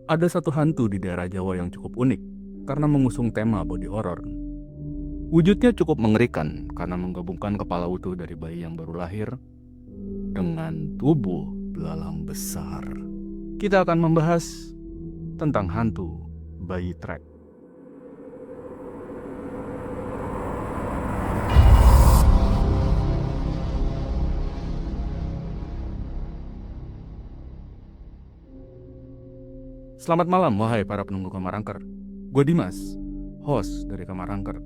Ada satu hantu di daerah Jawa yang cukup unik karena mengusung tema body horror. Wujudnya cukup mengerikan karena menggabungkan kepala utuh dari bayi yang baru lahir dengan tubuh belalang besar. Kita akan membahas tentang hantu bayi trek. Selamat malam wahai para penunggu Kamar Angker. Gue Dimas, host dari Kamar Angker.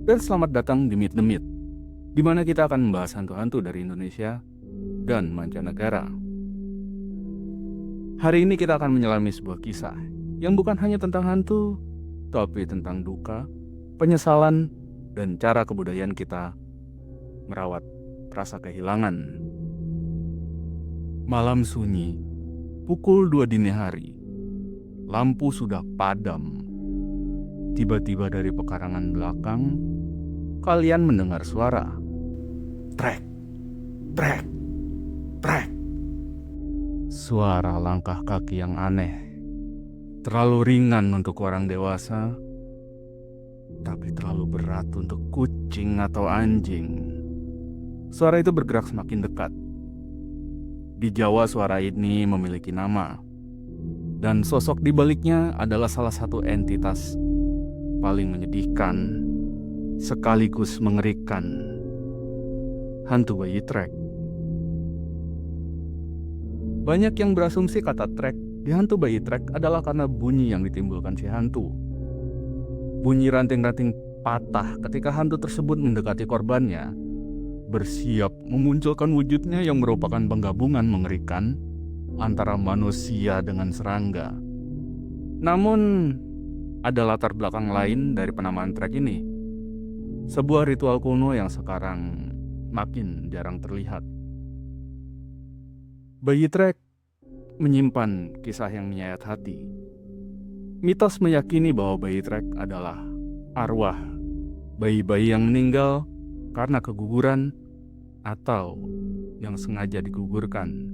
Dan selamat datang di Meet the Myth, di mana kita akan membahas hantu-hantu dari Indonesia dan mancanegara. Hari ini kita akan menyelami sebuah kisah yang bukan hanya tentang hantu, tapi tentang duka, penyesalan, dan cara kebudayaan kita merawat rasa kehilangan. Malam sunyi, pukul 2 dini hari. Lampu sudah padam. Tiba-tiba dari pekarangan belakang, kalian mendengar suara. Trek, trek, trek. Suara langkah kaki yang aneh. Terlalu ringan untuk orang dewasa, tapi terlalu berat untuk kucing atau anjing. Suara itu bergerak semakin dekat. Di Jawa suara ini memiliki nama. Dan sosok di baliknya adalah salah satu entitas paling menyedihkan, sekaligus mengerikan. Hantu bayi trek. Banyak yang berasumsi kata trek di hantu bayi trek adalah karena bunyi yang ditimbulkan si hantu. Bunyi ranting-ranting patah ketika hantu tersebut mendekati korbannya, bersiap memunculkan wujudnya yang merupakan penggabungan mengerikan antara manusia dengan serangga. Namun, ada latar belakang lain dari penamaan trek ini. Sebuah ritual kuno yang sekarang makin jarang terlihat. Bayi trek menyimpan kisah yang menyayat hati. Mitos meyakini bahwa bayi trek adalah arwah bayi-bayi yang meninggal karena keguguran atau yang sengaja digugurkan.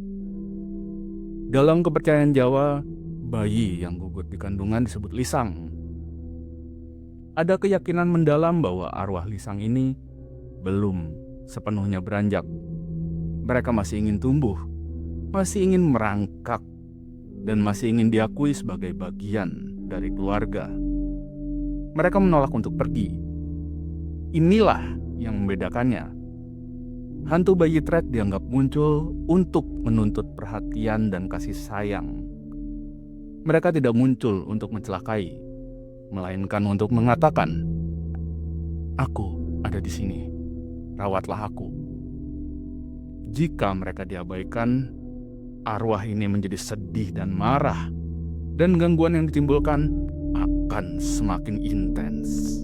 Dalam kepercayaan Jawa, bayi yang gugur di kandungan disebut lisang. Ada keyakinan mendalam bahwa arwah lisang ini belum sepenuhnya beranjak. Mereka masih ingin tumbuh, masih ingin merangkak, dan masih ingin diakui sebagai bagian dari keluarga. Mereka menolak untuk pergi. Inilah yang membedakannya. Hantu bayi trek dianggap muncul untuk menuntut perhatian dan kasih sayang. Mereka tidak muncul untuk mencelakai, melainkan untuk mengatakan, "Aku ada di sini, rawatlah aku." Jika mereka diabaikan, arwah ini menjadi sedih dan marah, dan gangguan yang ditimbulkan akan semakin intens.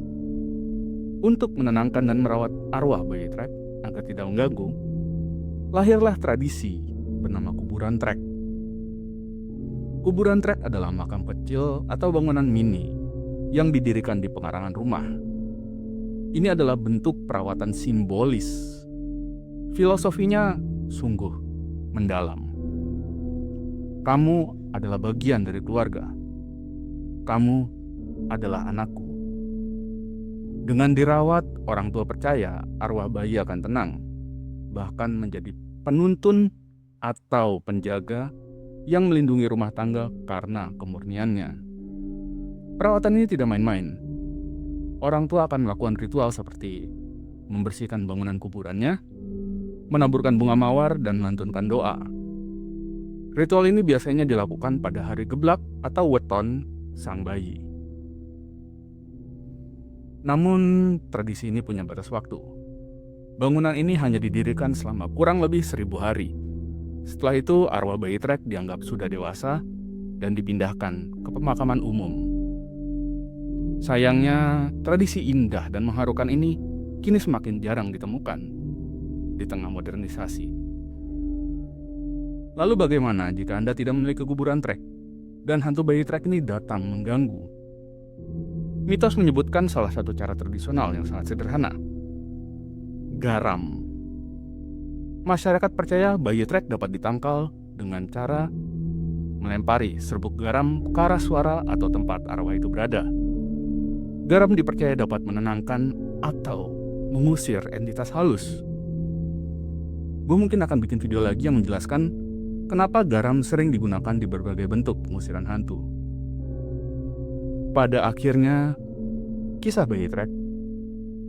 Untuk menenangkan dan merawat arwah bayi trek agar tidak mengganggu, lahirlah tradisi bernama kuburan trek. Kuburan trek adalah makam kecil atau bangunan mini yang didirikan di pekarangan rumah. Ini adalah bentuk perawatan simbolis. Filosofinya sungguh mendalam. Kamu adalah bagian dari keluarga. Kamu adalah anakku. Dengan dirawat, orang tua percaya arwah bayi akan tenang, bahkan menjadi penuntun atau penjaga yang melindungi rumah tangga karena kemurniannya. Perawatan ini tidak main-main. Orang tua akan melakukan ritual seperti membersihkan bangunan kuburannya, menaburkan bunga mawar, dan melantunkan doa. Ritual ini biasanya dilakukan pada hari geblak atau weton sang bayi. Namun, tradisi ini punya batas waktu. Bangunan ini hanya didirikan selama kurang lebih 1000 hari. Setelah itu, arwah bayi trek dianggap sudah dewasa dan dipindahkan ke pemakaman umum. Sayangnya, tradisi indah dan mengharukan ini kini semakin jarang ditemukan di tengah modernisasi. Lalu bagaimana jika Anda tidak memiliki kuburan trek dan hantu bayi trek ini datang mengganggu? Mitos menyebutkan salah satu cara tradisional yang sangat sederhana. Garam. Masyarakat percaya bayi trek dapat ditangkal dengan cara melempari serbuk garam ke arah suara atau tempat arwah itu berada. Garam dipercaya dapat menenangkan atau mengusir entitas halus. Gue mungkin akan bikin video lagi yang menjelaskan kenapa garam sering digunakan di berbagai bentuk pengusiran hantu. Pada akhirnya, kisah bayi Trek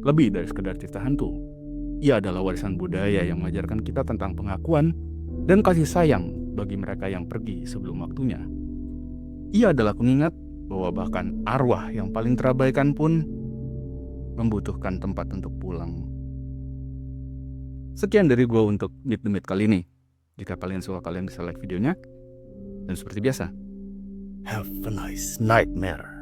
lebih dari sekedar cerita hantu. Ia adalah warisan budaya yang mengajarkan kita tentang pengakuan dan kasih sayang bagi mereka yang pergi sebelum waktunya. Ia adalah pengingat bahwa bahkan arwah yang paling terabaikan pun membutuhkan tempat untuk pulang. Sekian dari gue untuk Meet the Myth kali ini. Jika kalian suka, kalian bisa like videonya. Dan seperti biasa, have a nice nightmare.